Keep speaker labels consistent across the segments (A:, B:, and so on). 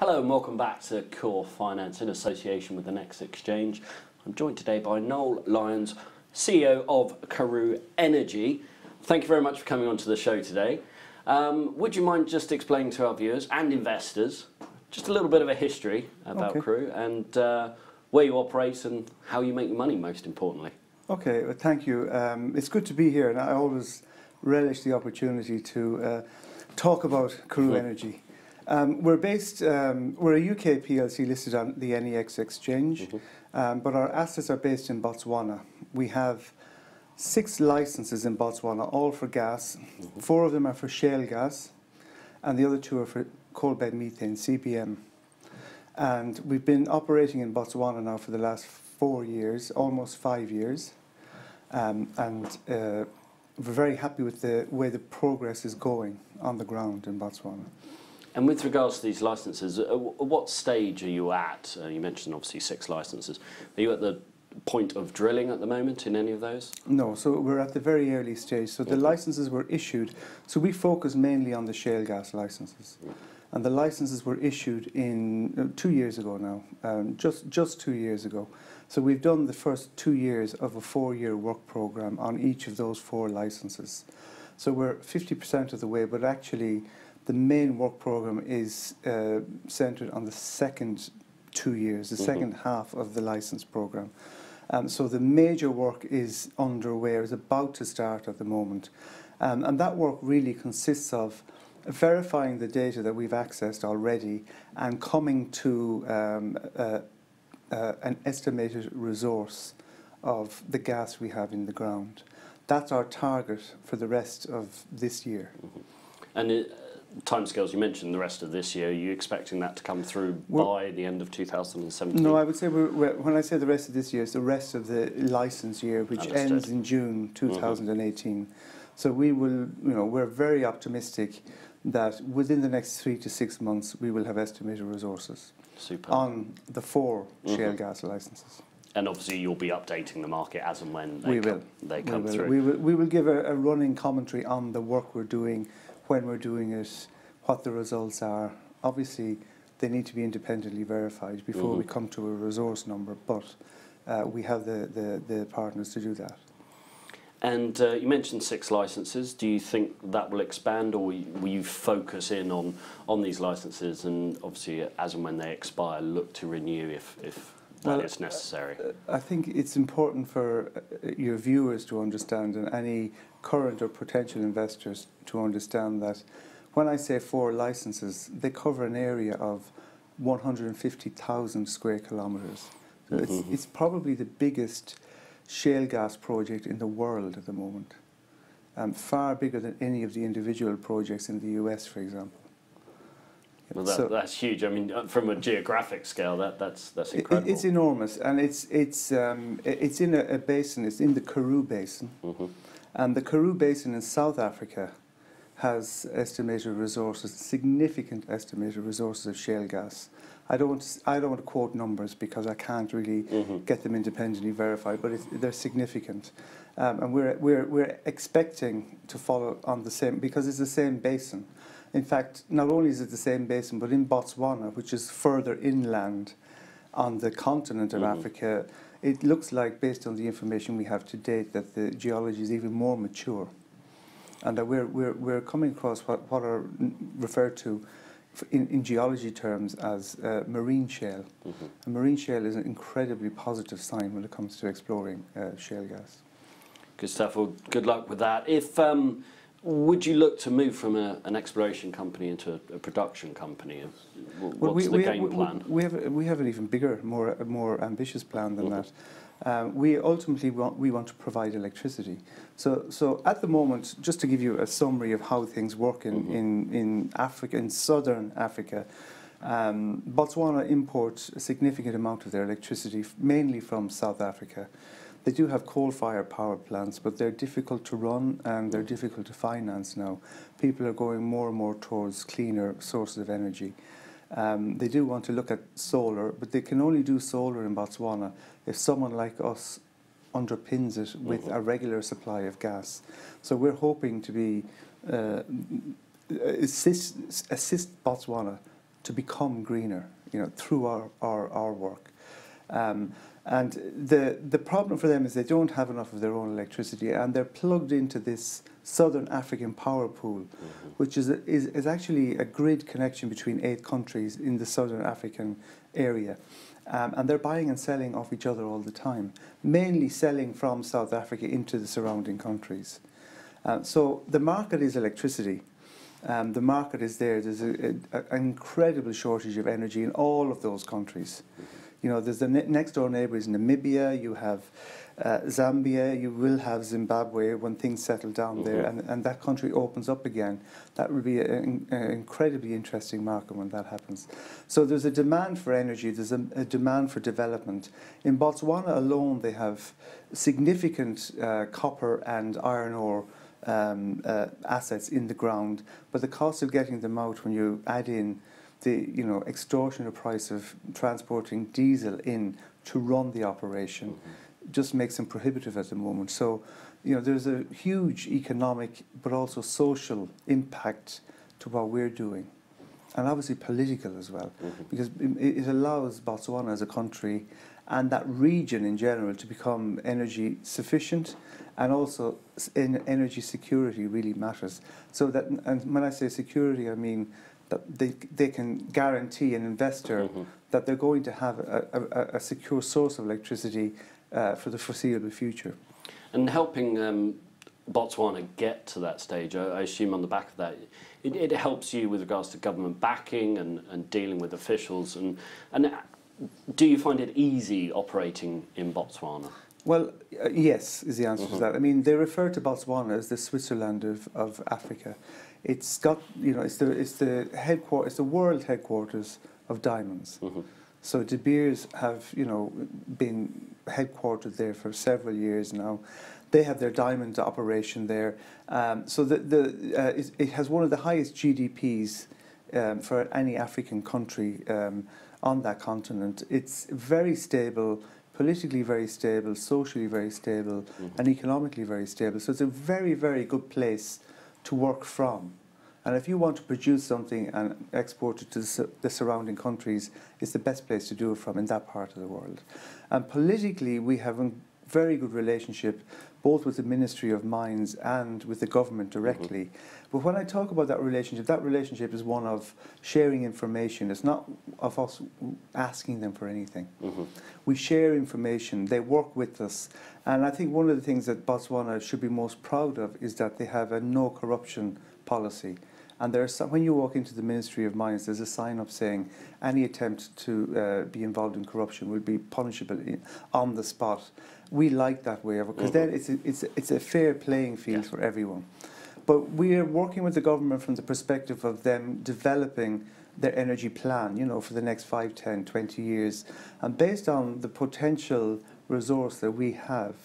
A: Hello and welcome back to Core Finance in association with the NEX Exchange. I'm joined today by Noel, Lyons, CEO of Karoo Energy. Thank you very much for coming onto the show today. Would you mind just explaining to our viewers and investors just a little bit of a history about Karoo and where you operate and how you make your money, most importantly?
B: Okay, well, thank you. It's good to be here, and I always relish the opportunity to talk about Karoo Energy. We're a UK PLC listed on the NEX exchange, but our assets are based in Botswana. We have 6 licenses in Botswana, all for gas. 4 of them are for shale gas, and the other 2 are for coal bed methane, CBM. And we've been operating in Botswana now for the last 4 years, almost 5 years, we're very happy with the way the progress is going on the ground in Botswana.
A: And with regards to these licenses, what stage are you at? You mentioned obviously 6 licenses. Are you at the point of drilling at the moment in any of those?
B: No, so we're at the very early stage. So the licenses were issued. So we focus mainly on the shale gas licenses. And the licenses were issued in 2 years ago now, just 2 years ago. So we've done the first 2 years of a 4-year work program on each of those 4 licenses. So we're 50% of the way, but actually the main work program is centered on the second 2 years, the second half of the license program. So the major work is underway, or is about to start at the moment. And that work really consists of verifying the data that we've accessed already and coming to an estimated resource of the gas we have in the ground. That's our target for the rest of this year.
A: And timescales, you mentioned the rest of this year. Are you expecting that to come through by the end of 2017?
B: No, I would say when I say the rest of this year, it's the rest of the license year, which ends in June 2018. So we will, we're very optimistic that within the next 3 to 6 months we will have estimated resources on the 4 shale gas licenses.
A: And obviously you'll be updating the market as and when they come through.
B: We will give a running commentary on the work we're doing, when we're doing it, what the results are. Obviously they need to be independently verified before we come to a resource number, but we have the partners to do that.
A: And you mentioned 6 licenses. Do you think that will expand, or will you focus in on these licenses and obviously as and when they expire look to renew if that is necessary?
B: I think it's important for your viewers to understand, and any current or potential investors to understand, that when I say 4 licenses, they cover an area of 150,000 square kilometres. So it's probably the biggest shale gas project in the world at the moment, far bigger than any of the individual projects in the US, for example.
A: Well, that's huge. I mean, from a geographic scale, that's incredible.
B: It's enormous, and it's in a basin. It's in the Karoo Basin, and the Karoo Basin in South Africa has estimated resources, significant estimated resources of shale gas. I don't want to quote numbers because I can't really get them independently verified, but they're significant, and we're expecting to follow on the same, because it's the same basin. In fact, not only is it the same basin, but in Botswana, which is further inland on the continent of Africa, it looks like, based on the information we have to date, that the geology is even more mature, and that we're coming across what are referred to in geology terms as marine shale. And marine shale is an incredibly positive sign when it comes to exploring shale gas.
A: Good stuff. Well, good luck with that. If would you look to move from an exploration company into a production company? What's the game plan?
B: We have an even bigger, more ambitious plan than that. We ultimately want to provide electricity. So at the moment, just to give you a summary of how things work in Africa, in southern Africa, Botswana imports a significant amount of their electricity, mainly from South Africa. They do have coal-fired power plants, but they're difficult to run and they're difficult to finance now. People are going more and more towards cleaner sources of energy. They do want to look at solar, but they can only do solar in Botswana if someone like us underpins it with a regular supply of gas. So we're hoping to be assist Botswana to become greener, through our work. And the problem for them is they don't have enough of their own electricity, and they're plugged into this Southern African power pool, which is actually a grid connection between 8 countries in the Southern African area. And they're buying and selling off each other all the time, mainly selling from South Africa into the surrounding countries. So the market is electricity. The market is there. There's an incredible shortage of energy in all of those countries. There's the next door neighbours, Namibia, you have Zambia, you will have Zimbabwe when things settle down there, and that country opens up again. That will be an incredibly interesting market when that happens. So there's a demand for energy, there's a demand for development. In Botswana alone, they have significant copper and iron ore assets in the ground, but the cost of getting them out when you add in the extortionate price of transporting diesel in to run the operation just makes them prohibitive at the moment. So there's a huge economic but also social impact to what we're doing, and obviously political as well, because it allows Botswana as a country and that region in general to become energy sufficient, and also energy security really matters. So that, and when I say security, I mean that they can guarantee an investor that they're going to have a secure source of electricity for the foreseeable future.
A: And helping Botswana get to that stage, I assume on the back of that, it helps you with regards to government backing and dealing with officials. And do you find it easy operating in Botswana?
B: Well, yes, is the answer to that. I mean, they refer to Botswana as the Switzerland of Africa. It's got, it's the world headquarters of diamonds. So De Beers have, been headquartered there for several years now. They have their diamond operation there. So it has one of the highest GDPs for any African country on that continent. It's very stable, politically very stable, socially very stable, and economically very stable. So it's a very, very good place to work from. And if you want to produce something and export it to the surrounding countries, it's the best place to do it from in that part of the world. And politically, we have a very good relationship both with the Ministry of Mines and with the government directly. But when I talk about that relationship is one of sharing information. It's not of us asking them for anything. We share information, they work with us. And I think one of the things that Botswana should be most proud of is that they have a no corruption policy. And when you walk into the Ministry of Mines, there's a sign up saying any attempt to be involved in corruption will be punishable on the spot. We like that way of it, because then it's a fair playing field for everyone. But we are working with the government from the perspective of them developing their energy plan, for the next 5, 10, 20 years. And based on the potential resource that we have,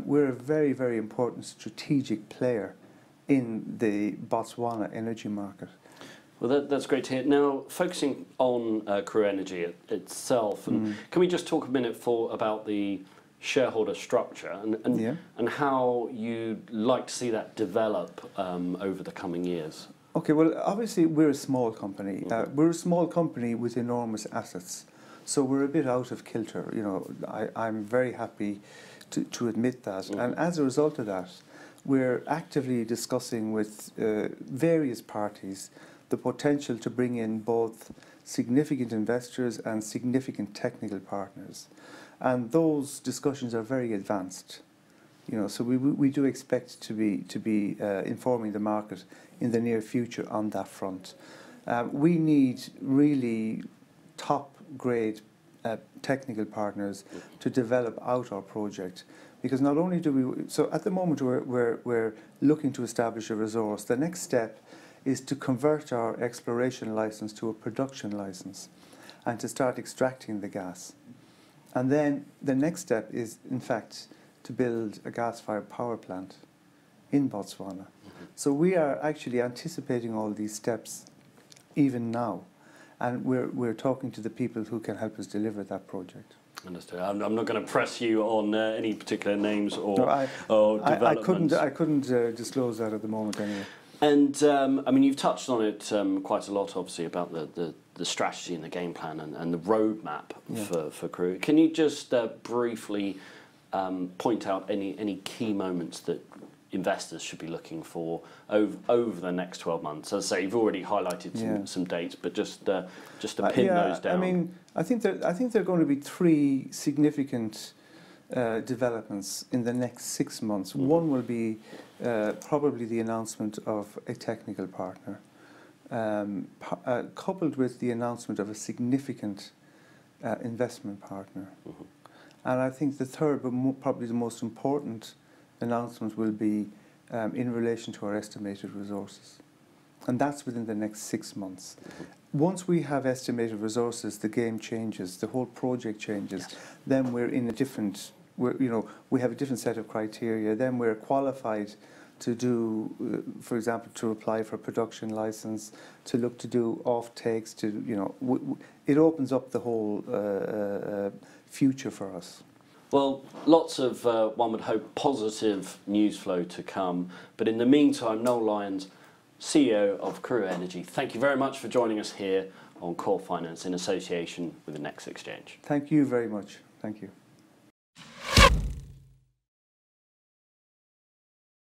B: we're a very, very important strategic player in the Botswana energy market.
A: Well, that's great to hear. Now, focusing on Karoo Energy itself, and can we just talk a minute about the shareholder structure and how you'd like to see that develop over the coming years?
B: Okay, well, obviously we're a small company. We're a small company with enormous assets, so we're a bit out of kilter. I'm very happy to admit that, and as a result of that, we're actively discussing with various parties the potential to bring in both significant investors and significant technical partners. And those discussions are very advanced. So we do expect to be informing the market in the near future on that front. We need really top-grade technical partners to develop out our project. Because not only do we, so at the moment we're looking to establish a resource. The next step is to convert our exploration license to a production license and to start extracting the gas. And then the next step is, in fact, to build a gas-fired power plant in Botswana. So we are actually anticipating all these steps even now. And we're talking to the people who can help us deliver that project.
A: Understood. I'm not going to press you on any particular names or developments.
B: I couldn't disclose that at the moment anyway.
A: And I mean, you've touched on it quite a lot, obviously, about the the strategy and the game plan and the roadmap
B: Yeah.
A: for Karoo. Can you just briefly point out any key moments that investors should be looking for over the next 12 months? As I say, you've already highlighted some dates, but just to pin those down.
B: I mean, I think there are going to be three significant developments in the next 6 months.
A: Mm-hmm.
B: One will be probably the announcement of a technical partner, coupled with the announcement of a significant investment partner.
A: Mm-hmm.
B: And I think the third, but probably the most important announcement will be in relation to our estimated resources. And that's within the next 6 months.
A: Mm-hmm.
B: Once we have estimated resources, the game changes, the whole project changes.
A: Yes.
B: Then we're in a different, we have a different set of criteria. Then we're qualified to do, for example, to apply for production license, to look to do off-takes, it opens up the whole future for us.
A: Well, lots of, one would hope, positive news flow to come. But in the meantime, Noel Lyons, CEO of Karoo Energy, thank you very much for joining us here on Core Finance in association with the NEX Exchange.
B: Thank you very much. Thank you.